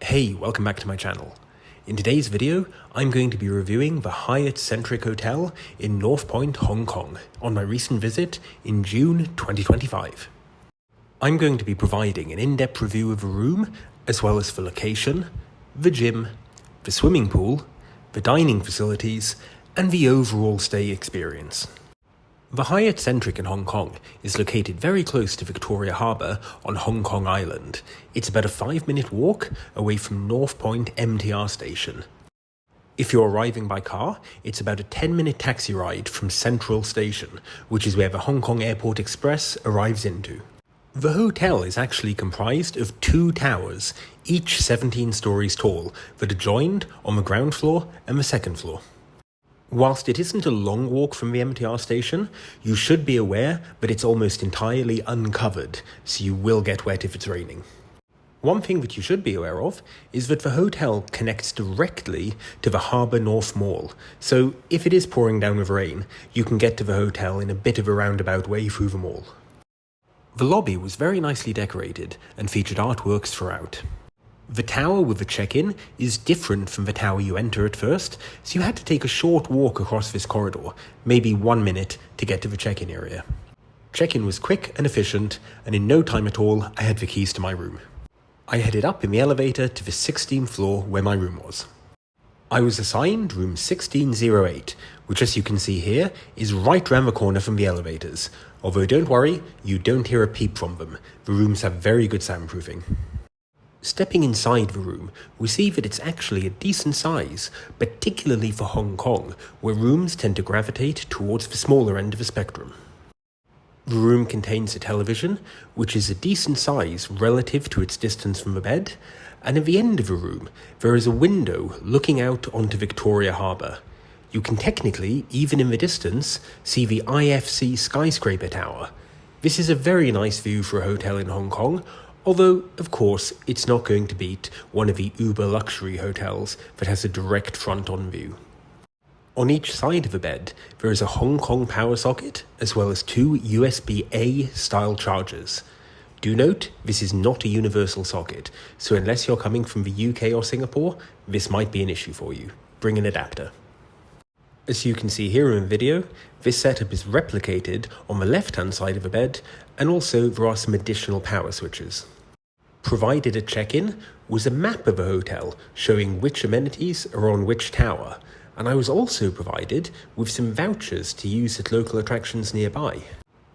Hey, welcome back to my channel. In today's video, I'm going to be reviewing the Hyatt Centric Hotel in North Point, Hong Kong on my recent visit in June 2025. I'm going to be providing an in-depth review of the room, as well as the location, the gym, the swimming pool, the dining facilities, and the overall stay experience. The Hyatt Centric in Hong Kong is located very close to Victoria Harbour on Hong Kong Island. It's about a 5-minute walk away from North Point MTR station. If you're arriving by car, it's about a 10-minute taxi ride from Central Station, which is where the Hong Kong Airport Express arrives into. The hotel is actually comprised of 2 towers, each 17 stories tall, that are joined on the ground floor and the second floor. Whilst it isn't a long walk from the MTR station, you should be aware that it's almost entirely uncovered, so you will get wet if it's raining. One thing that you should be aware of is that the hotel connects directly to the Harbour North Mall, so if it is pouring down with rain, you can get to the hotel in a bit of a roundabout way through the mall. The lobby was very nicely decorated and featured artworks throughout. The tower with the check-in is different from the tower you enter at first, so you had to take a short walk across this corridor, maybe 1 minute, to get to the check-in area. Check-in was quick and efficient, and in no time at all, I had the keys to my room. I headed up in the elevator to the 16th floor where my room was. I was assigned room 1608, which, as you can see here, is right round the corner from the elevators. Although don't worry, you don't hear a peep from them. The rooms have very good soundproofing. Stepping inside the room, we see that it's actually a decent size, particularly for Hong Kong, where rooms tend to gravitate towards the smaller end of the spectrum. The room contains a television, which is a decent size relative to its distance from the bed, and at the end of the room, there is a window looking out onto Victoria Harbour. You can technically, even in the distance, see the IFC skyscraper tower. This is a very nice view for a hotel in Hong Kong, although, of course, it's not going to beat one of the uber luxury hotels that has a direct front-on view. On each side of the bed, there is a Hong Kong power socket, as well as 2 USB-A style chargers. Do note, this is not a universal socket, so unless you're coming from the UK or Singapore, this might be an issue for you. Bring an adapter. As you can see here in the video, this setup is replicated on the left-hand side of the bed, and also there are some additional power switches. Provided at check-in was a map of the hotel showing which amenities are on which tower, and I was also provided with some vouchers to use at local attractions nearby.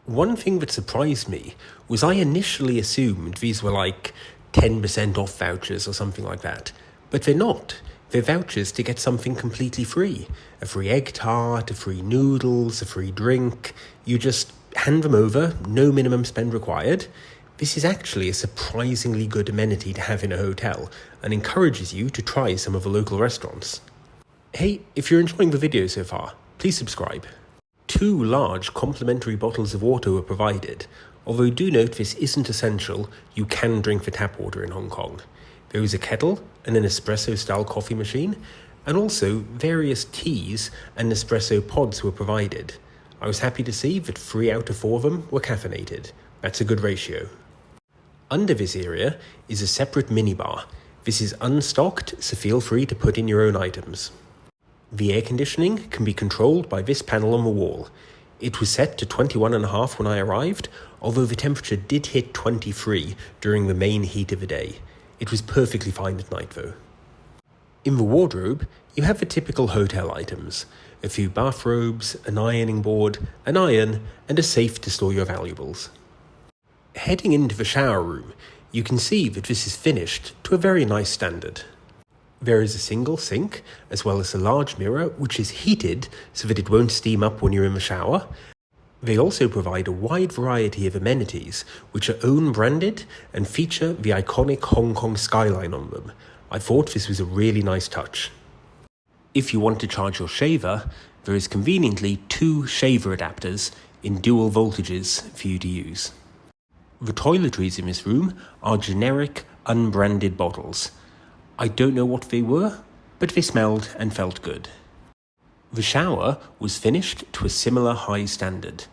One thing that surprised me was I initially assumed these were like 10% off vouchers or something like that, but they're not. They're vouchers to get something completely free. A free egg tart, a free noodles, a free drink. You just hand them over, no minimum spend required. This is actually a surprisingly good amenity to have in a hotel and encourages you to try some of the local restaurants. Hey, if you're enjoying the video so far, please subscribe. 2 large complimentary bottles of water were provided, although do note this isn't essential, you can drink the tap water in Hong Kong. There was a kettle and an espresso-style coffee machine, and also various teas and Nespresso pods were provided. I was happy to see that 3 out of 4 of them were caffeinated. That's a good ratio. Under this area is a separate minibar. This is unstocked, so feel free to put in your own items. The air conditioning can be controlled by this panel on the wall. It was set to 21.5 when I arrived, although the temperature did hit 23 during the main heat of the day. It was perfectly fine at night though. In the wardrobe, you have the typical hotel items. A few bathrobes, an ironing board, an iron, and a safe to store your valuables. Heading into the shower room, you can see that this is finished to a very nice standard. There is a single sink, as well as a large mirror which is heated so that it won't steam up when you're in the shower. They also provide a wide variety of amenities which are own branded and feature the iconic Hong Kong skyline on them. I thought this was a really nice touch. If you want to charge your shaver, there is conveniently 2 shaver adapters in dual voltages for you to use. The toiletries in this room are generic, unbranded bottles. I don't know what they were, but they smelled and felt good. The shower was finished to a similar high standard.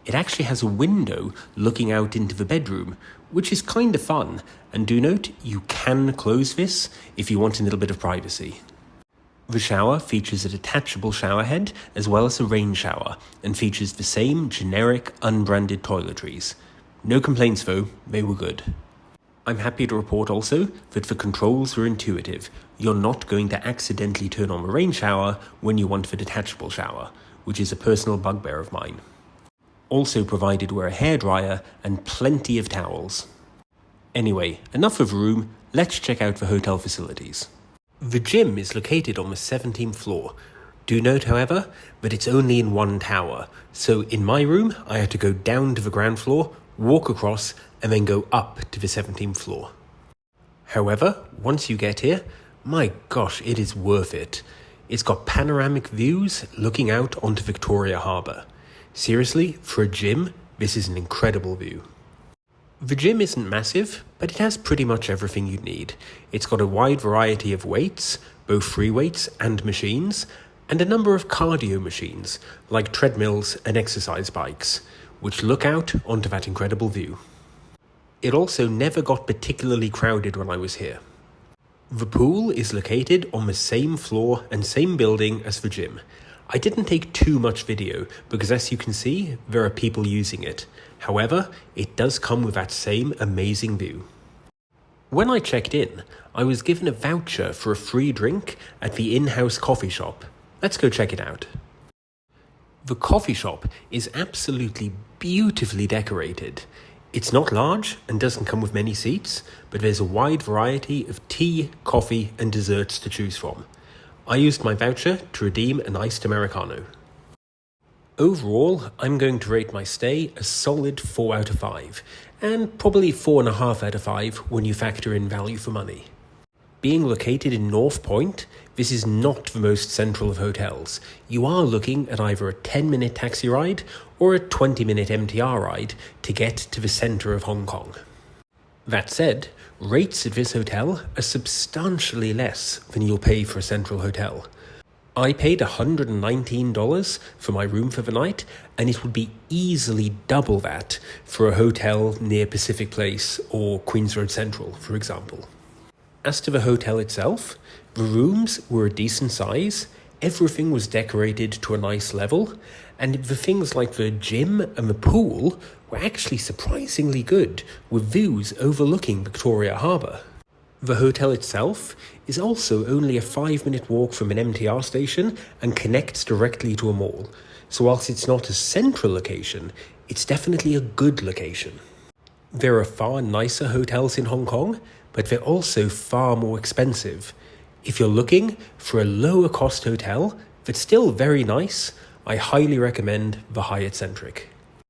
It actually has a window looking out into the bedroom, which is kind of fun, and do note you can close this if you want a little bit of privacy. The shower features a detachable shower head as well as a rain shower, and features the same generic unbranded toiletries. No complaints though, they were good. I'm happy to report also that the controls were intuitive. You're not going to accidentally turn on the rain shower when you want the detachable shower, which is a personal bugbear of mine. Also provided were a hairdryer and plenty of towels. Anyway, enough of the room, let's check out the hotel facilities. The gym is located on the 17th floor. Do note, however, that it's only in one tower, so in my room I had to go down to the ground floor, walk across, and then go up to the 17th floor. However, once you get here, my gosh, it is worth it. It's got panoramic views looking out onto Victoria Harbour. Seriously, for a gym, this is an incredible view. The gym isn't massive, but it has pretty much everything you'd need. It's got a wide variety of weights, both free weights and machines, and a number of cardio machines, like treadmills and exercise bikes, which look out onto that incredible view. It also never got particularly crowded when I was here. The pool is located on the same floor and same building as the gym. I didn't take too much video because, as you can see, there are people using it. However, it does come with that same amazing view. When I checked in, I was given a voucher for a free drink at the in-house coffee shop. Let's go check it out. The coffee shop is absolutely beautifully decorated. It's not large and doesn't come with many seats, but there's a wide variety of tea, coffee, and desserts to choose from. I used my voucher to redeem an iced Americano. Overall, I'm going to rate my stay a solid 4 out of 5, and probably 4.5 out of 5 when you factor in value for money. Being located in North Point, this is not the most central of hotels. You are looking at either a 10-minute taxi ride or a 20-minute MTR ride to get to the centre of Hong Kong. That said, rates at this hotel are substantially less than you'll pay for a central hotel. I paid $119 for my room for the night, and it would be easily double that for a hotel near Pacific Place or Queens Road Central, for example. As to the hotel itself, the rooms were a decent size, everything was decorated to a nice level, and the things like the gym and the pool were actually surprisingly good, with views overlooking Victoria Harbour. The hotel itself is also only a 5-minute walk from an MTR station and connects directly to a mall, so whilst it's not a central location, it's definitely a good location. There are far nicer hotels in Hong Kong, but they're also far more expensive. If you're looking for a lower cost hotel that's still very nice, I highly recommend the Hyatt Centric.